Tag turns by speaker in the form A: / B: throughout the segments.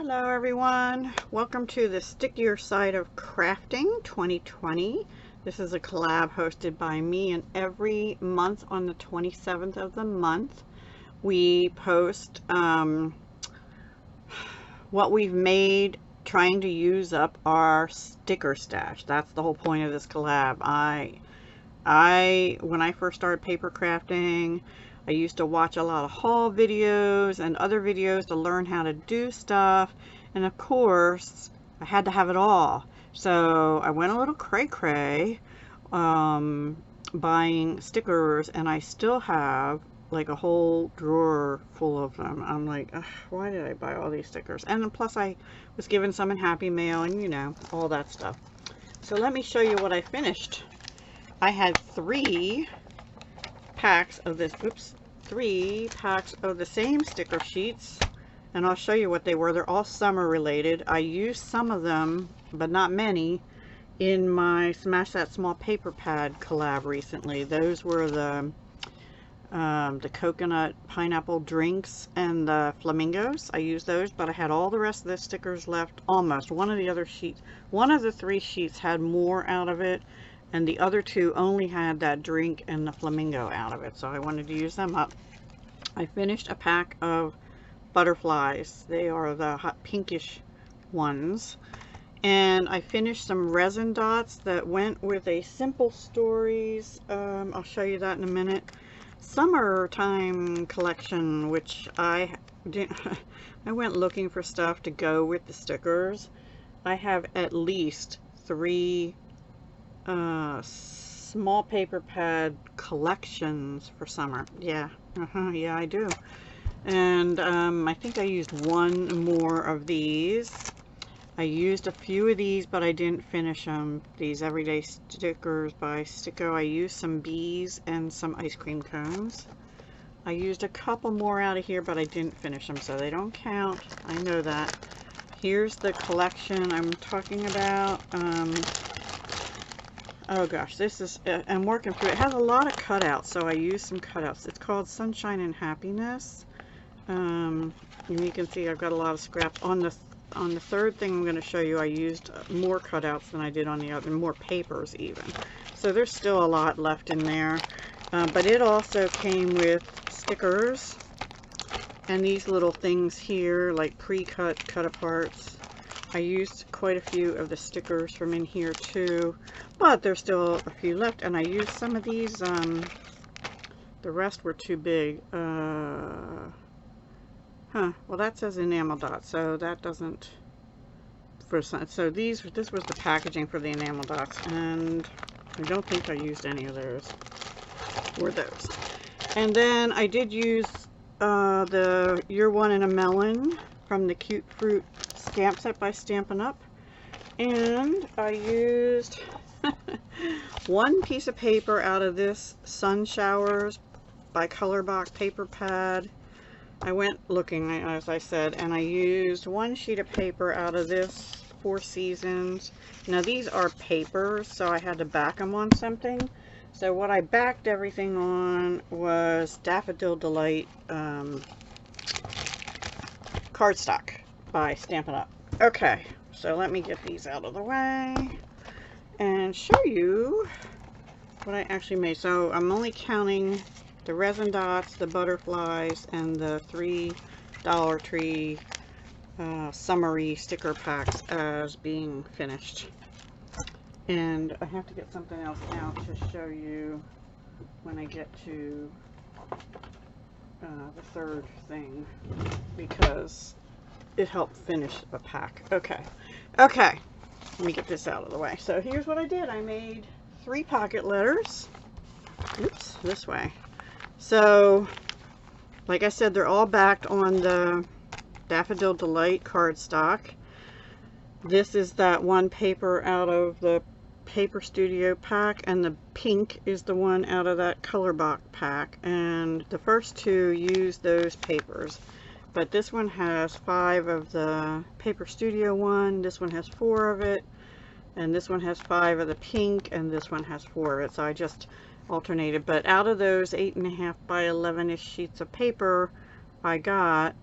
A: Hello everyone, welcome to the Stickier Side of Crafting 2020. This is a collab hosted by me, and every month on the 27th of the month we post what we've made trying to use up our sticker stash. That's the whole point of this collab. When I first started paper crafting, I used to watch a lot of haul videos and other videos to learn how to do stuff, and of course I had to have it all. So I went a little cray-cray buying stickers, and I still have like a whole drawer full of them. I'm like, why did I buy all these stickers? And then plus I was given some in Happy Mail and you know, all that stuff. So let me show you what I finished. I had 3 packs of this, 3 packs of the same sticker sheets, and I'll show you what they were. They're all summer related. I used some of them, but not many, in my Smash That Small Paper Pad collab recently. Those were the coconut pineapple drinks and the flamingos. I used those, but I had all the rest of the stickers left, almost. One of the 3 sheets had more out of it, and the other 2 only had that drink and the flamingo out of it, so I wanted to use them up. I finished a pack of butterflies. They are the hot pinkish ones. And I finished some resin dots that went with a Simple Stories, I'll show you that in a minute, summertime collection, which I went looking for stuff to go with the stickers. I have at least 3 small paper pad collections for summer. Yeah, yeah, I do. And I think I used 1 more of these. I used a few of these, but I didn't finish them. These everyday stickers by Sticko. I used some bees and some ice cream cones. I used a couple more out of here, but I didn't finish them, so they don't count. I know that. Here's the collection I'm talking about. Oh gosh, this is, I'm working through it. It has a lot of cutouts, so I used some cutouts. It's called Sunshine and Happiness. And you can see I've got a lot of scraps. On the 3rd thing I'm going to show you, I used more cutouts than I did on the other, more papers even. So there's still a lot left in there. But it also came with stickers and these little things here, like pre-cut, cut-aparts. I used quite a few of the stickers from in here too, but there's still a few left, and I used some of these, the rest were too big. Well, that says Enamel Dots, so that doesn't, so this was the packaging for the Enamel Dots, and I don't think I used any of those, or those. And then I did use the You're One in a Melon from the Cute Fruit Stamp Set by Stampin' Up, and I used 1 piece of paper out of this Sun Showers by COLLAB paper pad. I went looking, as I said, and I used 1 sheet of paper out of this 4 Seasons. Now these are papers, so I had to back them on something. So what I backed everything on was Daffodil Delight cardstock by Stampin' Up. Okay, so let me get these out of the way and show you what I actually made. So I'm only counting the resin dots, the butterflies, and the 3 Dollar Tree summery sticker packs as being finished. And I have to get something else out to show you when I get to the 3rd thing, because it helped finish a pack. Okay, let me get this out of the way. So here's what I did. I made 3 pocket letters. Oops, this way. So, like I said, they're all backed on the Daffodil Delight cardstock. This is that 1 paper out of the Paper Studio pack, and the pink is the one out of that COLLAB pack. And the first 2 use those papers. But this one has 5 of the Paper Studio one, this one has 4 of it, and this one has 5 of the pink, and this one has 4 of it. So I just alternated. But out of those 8.5 by 11-ish sheets of paper, I got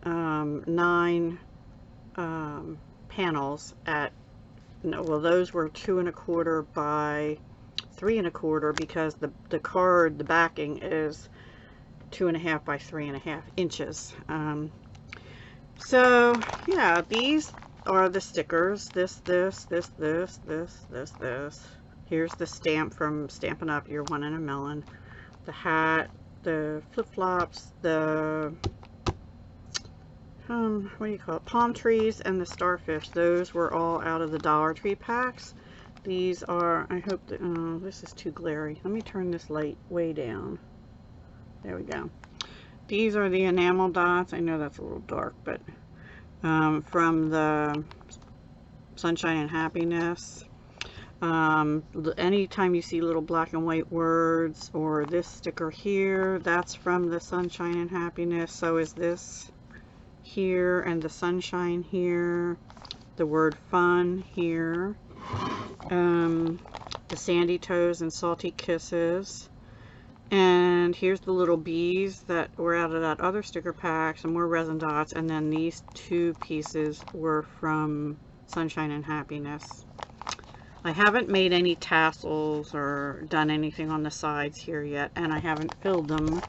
A: 9 panels at, no, well, those were 2 1/4 by 3 1/4 because the card, the backing is 2 1/2 by 3 1/2 inches. So yeah, these are the stickers. This. Here's the stamp from Stampin' Up! You're One in a Melon. The hat, the flip-flops, the what do you call it? Palm trees, and the starfish. Those were all out of the Dollar Tree packs. These are, I hope that, oh, this is too glary. Let me turn this light way down. There we go. These are the enamel dots. I know that's a little dark, but from the Sunshine and Happiness. Anytime you see little black and white words, or this sticker here, that's from the Sunshine and Happiness. So is this here, and the sunshine here, the word fun here, the sandy toes and salty kisses. And here's the little bees that were out of that other sticker pack, some more resin dots, and then these 2 pieces were from Sunshine and Happiness. I haven't made any tassels or done anything on the sides here yet, and I haven't filled them.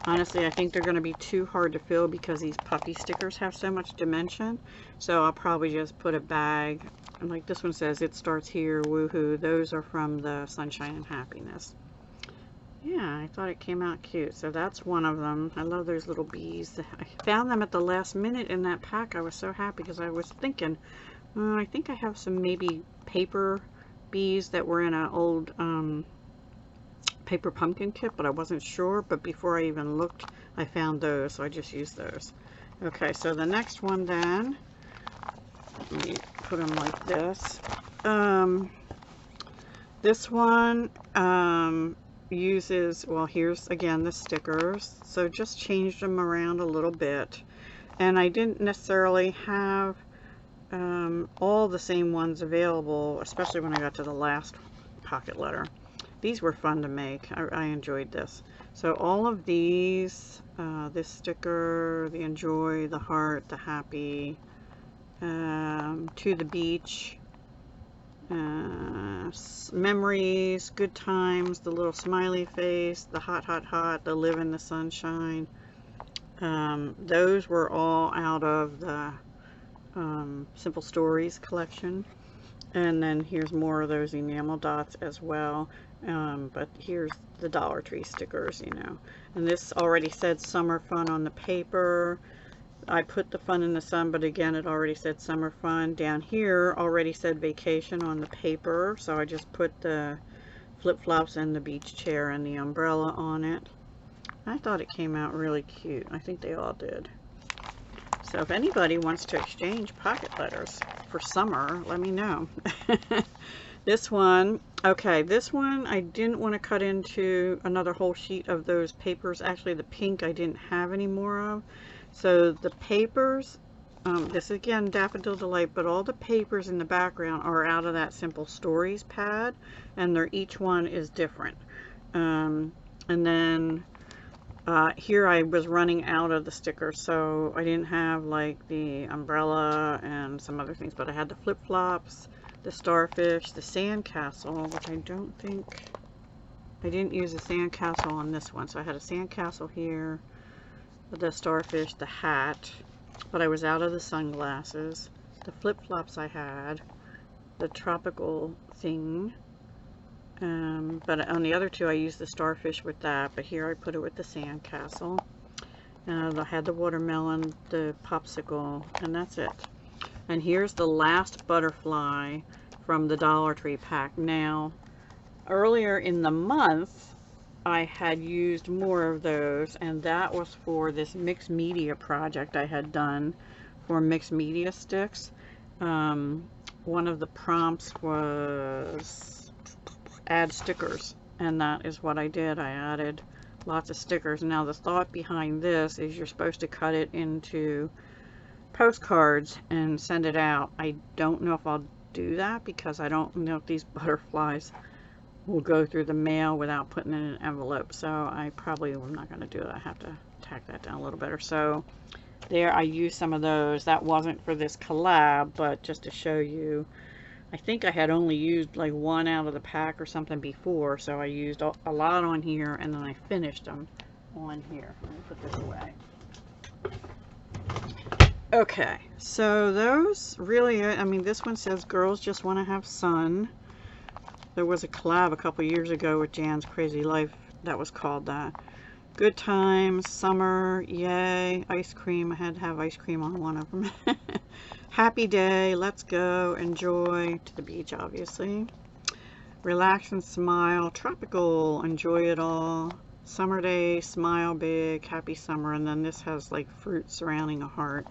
A: Honestly, I think they're going to be too hard to fill because these puffy stickers have so much dimension. So I'll probably just put a bag, and like this one says, it starts here, woohoo. Those are from the Sunshine and Happiness. Yeah, I thought it came out cute. So that's one of them. I love those little bees. I found them at the last minute in that pack. I was so happy because I was thinking, I think I have some maybe paper bees that were in an old paper pumpkin kit, but I wasn't sure. But before I even looked, I found those, so I just used those. Okay, so the next one then, let me put them like this. This one uses, well, here's again the stickers, so just changed them around a little bit, and I didn't necessarily have all the same ones available, especially when I got to the last pocket letter. These were fun to make. I enjoyed this. So all of these, this sticker, the enjoy, the heart, the happy, to the beach, memories, good times, the little smiley face, the hot, hot, hot, the live in the sunshine. Those were all out of the Simple Stories collection. And then here's more of those enamel dots as well. But here's the Dollar Tree stickers, you know. And this already said summer fun on the paper. I put the fun in the sun, but again, it already said summer fun. Down here already said vacation on the paper, so I just put the flip-flops and the beach chair and the umbrella on it. I thought it came out really cute. I think they all did. So if anybody wants to exchange pocket letters for summer, let me know. This one, okay, this one I didn't want to cut into another whole sheet of those papers. Actually, the pink I didn't have any more of. So the papers, this is again Daffodil Delight, but all the papers in the background are out of that Simple Stories pad, and each one is different. And then here I was running out of the stickers, so I didn't have like the umbrella and some other things, but I had the flip-flops, the starfish, the sandcastle, which I don't think, I didn't use a sandcastle on this one. So I had a sandcastle here, the starfish, the hat, but I was out of the sunglasses, the flip-flops I had, the tropical thing, but on the other two I used the starfish with that, but here I put it with the sandcastle. I had the watermelon, the popsicle, and that's it. And here's the last butterfly from the Dollar Tree pack. Now, earlier in the month, I had used more of those, and that was for this mixed media project I had done for mixed media sticks. One of the prompts was add stickers, and that is what I did. I added lots of stickers. Now the thought behind this is you're supposed to cut it into postcards and send it out. I don't know if I'll do that because I don't know if these butterflies will go through the mail without putting it in an envelope, so I probably am not going to do it. I have to tack that down a little better. So there. I used some of those. That wasn't for this collab, but just to show you. I think I had only used like one out of the pack or something before, so I used a lot on here, and then I finished them on here. Let me put this away. Okay, so those really, I mean, this one says girls just want to have sun. There was a collab a couple years ago with Jan's Crazy Life that was called that. Good times, summer, yay, ice cream. I had to have ice cream on one of them. Happy day, let's go, enjoy, to the beach obviously. Relax and smile, tropical, enjoy it all. Summer day, smile big, happy summer. And then this has like fruit surrounding a heart.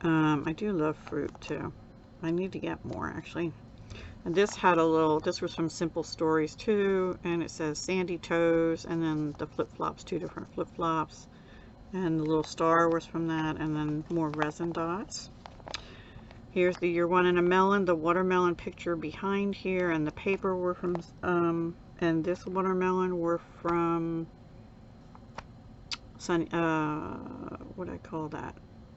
A: I do love fruit too. I need to get more actually. And this had a little, this was from Simple Stories too, and it says sandy toes, and then the flip-flops, 2 different flip-flops, and the little star was from that, and then more resin dots. Here's the Year One in a Melon, the watermelon picture behind here, and the paper were from, and this watermelon were from, what did I call that?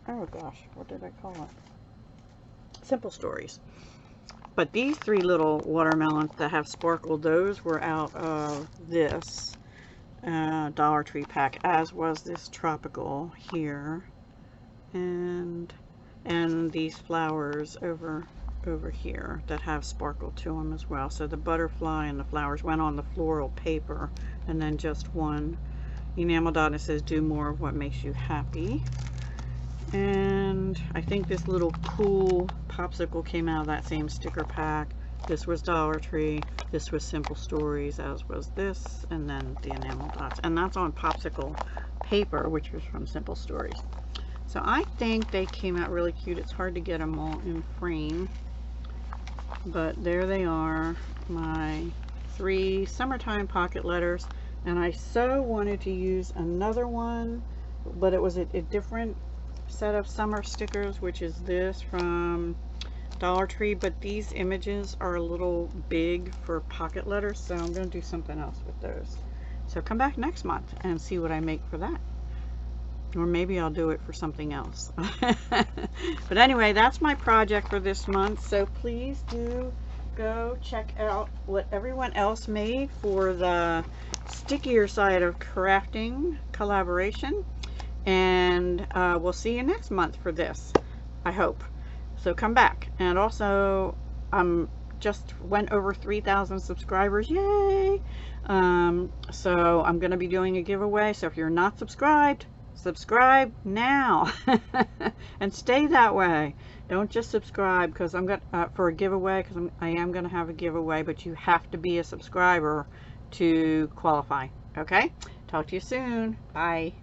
A: Oh gosh, what did I call it? Simple Stories. But these 3 little watermelons that have sparkled, those were out of this Dollar Tree pack, as was this tropical here, and these flowers over here that have sparkle to them as well. So the butterfly and the flowers went on the floral paper, and then just one enamel dot. It says do more of what makes you happy. And I think this little cool popsicle came out of that same sticker pack. This was Dollar Tree, this was Simple Stories, as was this, and then the enamel dots. And that's on popsicle paper, which was from Simple Stories. So I think they came out really cute. It's hard to get them all in frame, but there they are, my 3 summertime pocket letters. And I so wanted to use another one, but it was a different set of summer stickers, which is this from Dollar Tree, but these images are a little big for pocket letters, so I'm going to do something else with those. So come back next month and see what I make for that, or maybe I'll do it for something else. But anyway, that's my project for this month, so please do go check out what everyone else made for the Stickier Side of Crafting collaboration. And we'll see you next month for this, I hope. So come back. And also, just went over 3,000 subscribers, yay! So I'm going to be doing a giveaway. So if you're not subscribed, subscribe now and stay that way. Don't just subscribe because I'm going for a giveaway, because I am going to have a giveaway, but you have to be a subscriber to qualify. Okay? Talk to you soon. Bye.